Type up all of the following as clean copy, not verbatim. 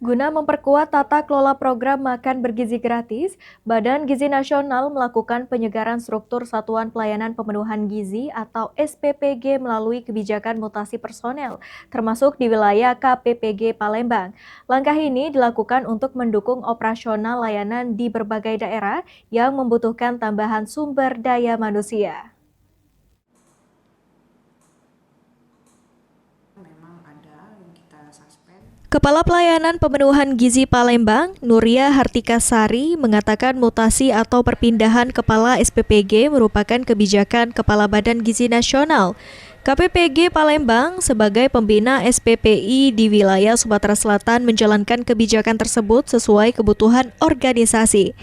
Guna memperkuat tata kelola program makan bergizi gratis, Badan Gizi Nasional melakukan penyegaran struktur Satuan Pelayanan Pemenuhan Gizi atau SPPG melalui kebijakan mutasi personel, termasuk di wilayah KPPG Palembang. Langkah ini dilakukan untuk mendukung operasional layanan di berbagai daerah yang membutuhkan tambahan sumber daya manusia. Memang ada yang kita suspend. Kepala Pelayanan Pemenuhan Gizi Palembang, Nuria Hartikasari, mengatakan mutasi atau perpindahan kepala SPPG merupakan kebijakan Kepala Badan Gizi Nasional. KPPG Palembang sebagai pembina SPPI di wilayah Sumatera Selatan menjalankan kebijakan tersebut sesuai kebutuhan organisasi.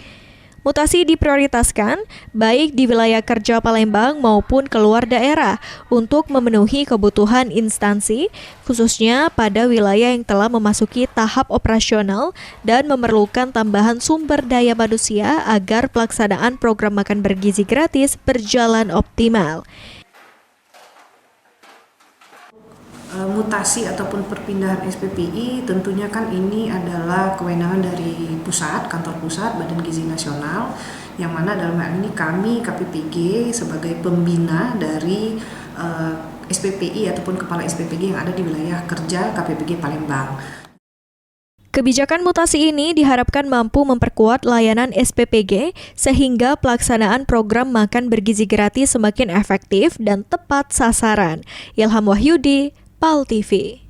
Mutasi diprioritaskan baik di wilayah kerja Palembang maupun keluar daerah untuk memenuhi kebutuhan instansi, khususnya pada wilayah yang telah memasuki tahap operasional dan memerlukan tambahan sumber daya manusia agar pelaksanaan program makan bergizi gratis berjalan optimal. Mutasi ataupun perpindahan SPPI tentunya kan ini adalah kewenangan dari pusat, kantor pusat Badan Gizi Nasional, yang mana dalam hal ini kami KPPG sebagai pembina dari SPPI ataupun kepala SPPG yang ada di wilayah kerja KPPG Palembang. Kebijakan mutasi ini diharapkan mampu memperkuat layanan SPPG sehingga pelaksanaan program makan bergizi gratis semakin efektif dan tepat sasaran. Ilham Wahyudi, PAL TV.